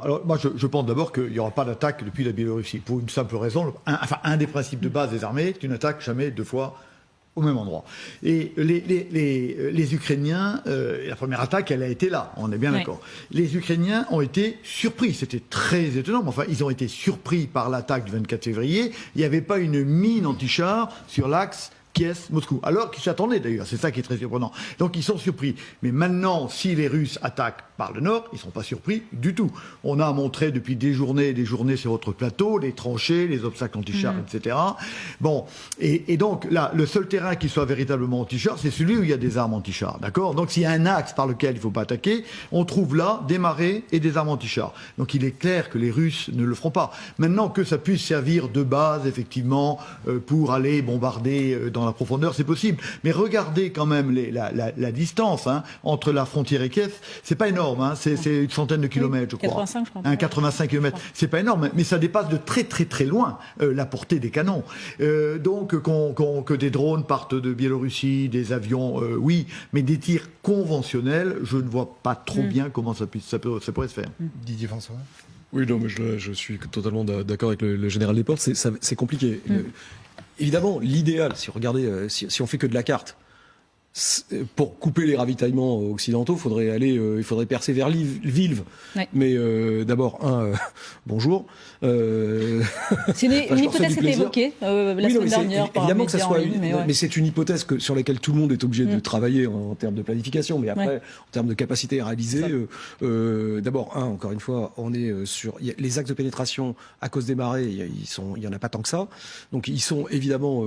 Alors, moi, je pense d'abord qu'il n'y aura pas d'attaque depuis la Biélorussie, pour une simple raison. Un des principes de base des armées, tu n'attaques jamais deux fois au même endroit. Et les Ukrainiens, la première attaque, elle a été là, on est bien d'accord. Les Ukrainiens ont été surpris, c'était très étonnant, mais enfin, ils ont été surpris par l'attaque du 24 février. Il n'y avait pas une mine anti-char sur l'axe Kiev-Moscou, alors qu'ils s'attendaient d'ailleurs, c'est ça qui est très surprenant. Donc ils sont surpris. Mais maintenant, si les Russes attaquent par le nord, ils ne sont pas surpris du tout. On a montré depuis des journées sur votre plateau, les tranchées, les obstacles anti-chars, etc. Bon, et donc là, le seul terrain qui soit véritablement anti-chars, c'est celui où il y a des armes anti-chars, d'accord? Donc s'il y a un axe par lequel il ne faut pas attaquer, on trouve là des marais et des armes anti-chars. Donc il est clair que les Russes ne le feront pas. Maintenant que ça puisse servir de base, effectivement, pour aller bombarder dans la profondeur, c'est possible. Mais regardez quand même la distance entre la frontière et Kiev, c'est pas énorme, c'est une centaine de kilomètres, je crois. 85, je crois. 85 kilomètres, c'est pas énorme, mais ça dépasse de très très très loin la portée des canons. Donc que des drones partent de Biélorussie, des avions, oui, mais des tirs conventionnels, je ne vois pas trop bien comment ça pourrait se faire. Didier François. Oui, non, mais je suis totalement d'accord avec le général Desportes, c'est compliqué. Évidemment, l'idéal, si on fait que de la carte, pour couper les ravitaillements occidentaux, il faudrait percer vers Lviv. Ouais. Mais d'abord, bonjour. C'est une hypothèse qui a été évoquée la semaine dernière par évidemment que ça soit mais c'est une hypothèse sur laquelle tout le monde est obligé de travailler en termes de planification. Mais après, en termes de capacité à réaliser, d'abord, encore une fois, on est sur les axes de pénétration à cause des marées. Il y en a pas tant que ça. Donc ils sont évidemment,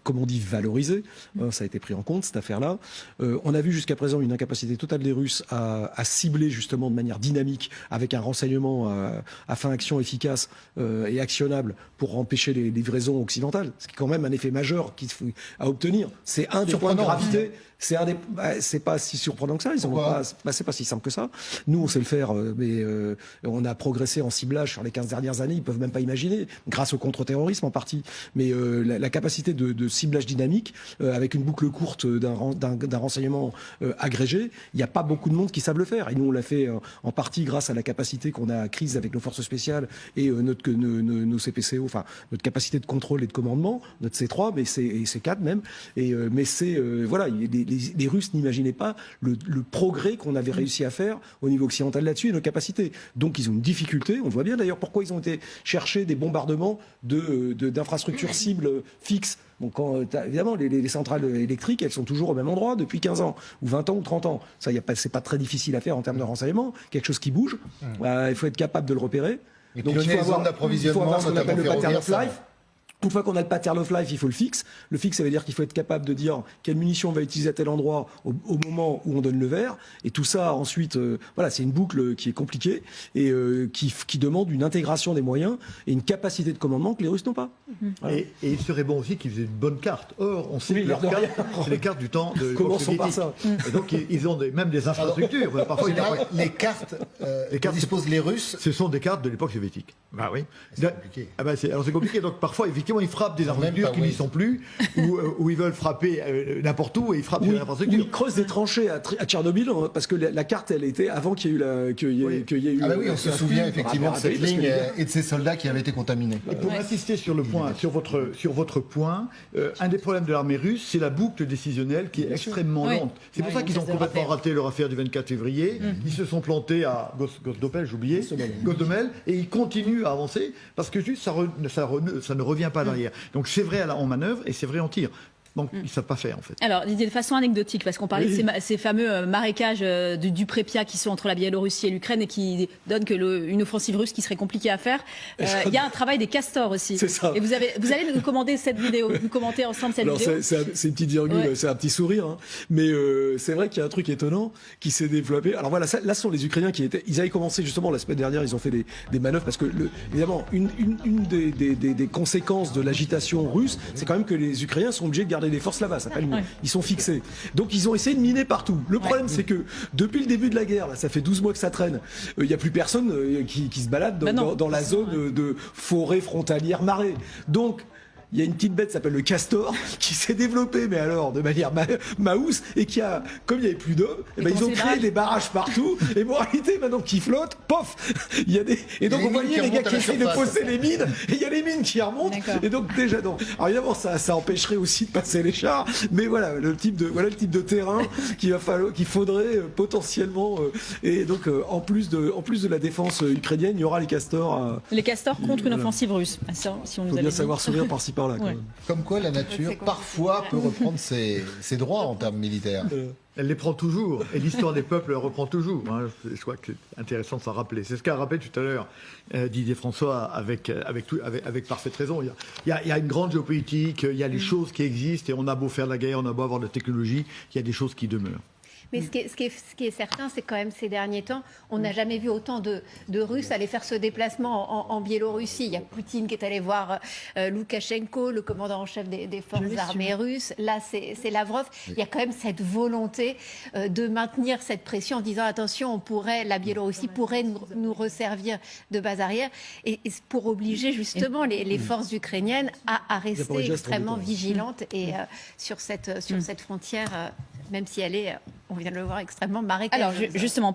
comme on dit, valorisés. Ça a été pris en compte, cette affaire-là. On a vu jusqu'à présent une incapacité totale des Russes à cibler justement de manière dynamique avec un renseignement à fin action efficace et actionnable pour empêcher les livraisons occidentales. C'est quand même un effet majeur à obtenir. C'est un des points de gravité. C'est pas si surprenant que ça. C'est pas si simple que ça. Nous, on sait le faire, mais on a progressé en ciblage sur les 15 dernières années. Ils peuvent même pas imaginer, grâce au contre-terrorisme en partie. Mais la capacité de ciblage dynamique, avec une boucle courte d'un renseignement agrégé, il n'y a pas beaucoup de monde qui savent le faire. Et nous, on l'a fait en partie grâce à la capacité qu'on a acquise avec nos forces spéciales et nos CPCO, enfin notre capacité de contrôle et de commandement, notre C3, mais C4 même. Mais voilà, les Russes n'imaginaient pas le progrès qu'on avait réussi à faire au niveau occidental là-dessus et nos capacités. Donc ils ont une difficulté. On voit bien d'ailleurs pourquoi ils ont été chercher des bombardements d'infrastructures cibles fixes. Donc évidemment, les centrales électriques, elles sont toujours au même endroit depuis 15 ans, ou 20 ans, ou 30 ans. Ça, c'est pas très difficile à faire en termes de renseignement. Quelque chose qui bouge, il faut être capable de le repérer. Et donc il faut avoir ce qu'on appelle le pattern of life. Une fois qu'on a le pattern of life, il faut le fixe. Le fixe, ça veut dire qu'il faut être capable de dire quelle munition on va utiliser à tel endroit au moment où on donne le verre. Et tout ça, ensuite, voilà, c'est une boucle qui est compliquée et qui demande une intégration des moyens et une capacité de commandement que les Russes n'ont pas. Voilà. Et il serait bon aussi qu'ils aient une bonne carte. Or, on sait que leurs cartes, c'est les cartes du temps de l'époque soviétique. Par ça. Et donc, ils ont même des infrastructures. Alors, parfois, les cartes disposent les Russes. Ce sont des cartes de l'époque soviétique. Bah oui. C'est compliqué. Alors c'est compliqué. Donc parfois, effectivement, ils frappent des infrastructures qui n'y sont plus, ou ils veulent frapper n'importe où et ils frappent des infrastructures. Ils creusent des tranchées à Tchernobyl parce que la carte, elle était avant qu'il y ait eu Ah bah oui, on se souvient effectivement de cette ligne et de ces soldats qui avaient été contaminés. Et pour insister sur le point, sur votre point, un des problèmes de l'armée russe, c'est la boucle décisionnelle qui est extrêmement lente. C'est pour ça qu'ils ont complètement raté leur affaire du 24 février. Ils se sont plantés à Gostomel, j'ai oublié, Gostomel, et ils continuent à avancer parce que juste ça ne revient pas derrière. Donc c'est vrai en manœuvre et c'est vrai en tir. Donc, ils ne savent pas faire, en fait. Alors, Didier, de façon anecdotique, parce qu'on parlait de ces fameux marécages du Prépia qui sont entre la Biélorussie et l'Ukraine et qui donnent une offensive russe qui serait compliquée à faire. Il y a un travail des castors aussi. C'est ça. Et vous allez nous commenter cette vidéo, nous commenter ensemble cette vidéo. C'est une petite virgule, c'est un petit sourire. Hein. Mais c'est vrai qu'il y a un truc étonnant qui s'est développé. Alors voilà, là ce sont les Ukrainiens ils avaient commencé justement la semaine dernière, ils ont fait des manœuvres parce que, évidemment, une des conséquences de l'agitation russe, c'est quand même que les Ukrainiens sont obligés de garder des forces là-bas, ils sont fixés. Donc ils ont essayé de miner partout. Le problème, c'est que depuis le début de la guerre, là, ça fait 12 mois que ça traîne, il n'y a plus personne qui se balade dans la zone de forêt frontalière marée. Donc il y a une petite bête qui s'appelle le castor qui s'est développé, mais alors de manière maousse, et qui a, comme il n'y avait plus d'hommes, ils ont créé des barrages partout. Et moralité, maintenant qu'ils flottent, pof, il y a des. Et donc on voyait les gars qui essayent de poser les mines, et il y a les mines qui remontent. Et donc déjà, donc, alors évidemment, ça empêcherait aussi de passer les chars, mais voilà le type de terrain qu'il faudrait potentiellement. Et donc en plus de la défense ukrainienne, il y aura les castors. Les castors contre une offensive russe. Ça, si on nous faut avait bien dit. savoir sourire par-ci par-là. Ouais. Comme quoi la nature parfois peut reprendre ses droits en termes militaires. Elle les prend toujours, et l'histoire des peuples reprend toujours. Hein. Je crois que c'est intéressant de s'en rappeler. C'est ce qu'a rappelé tout à l'heure Didier François avec parfaite raison. Il y a une grande géopolitique, il y a les choses qui existent, et on a beau faire de la guerre, on a beau avoir de la technologie, il y a des choses qui demeurent. Mais ce qui est certain, c'est quand même ces derniers temps, on n'a jamais vu autant de Russes aller faire ce déplacement en Biélorussie. Il y a Poutine qui est allé voir Loukachenko, le commandant en chef des forces armées russes. Là, c'est Lavrov. Il y a quand même cette volonté de maintenir cette pression en disant attention, la Biélorussie pourrait nous resservir de base arrière, et pour obliger justement les forces ukrainiennes à rester extrêmement vigilantes et sur cette frontière, même si elle est, on vient de le voir, extrêmement marécageuse. Alors justement.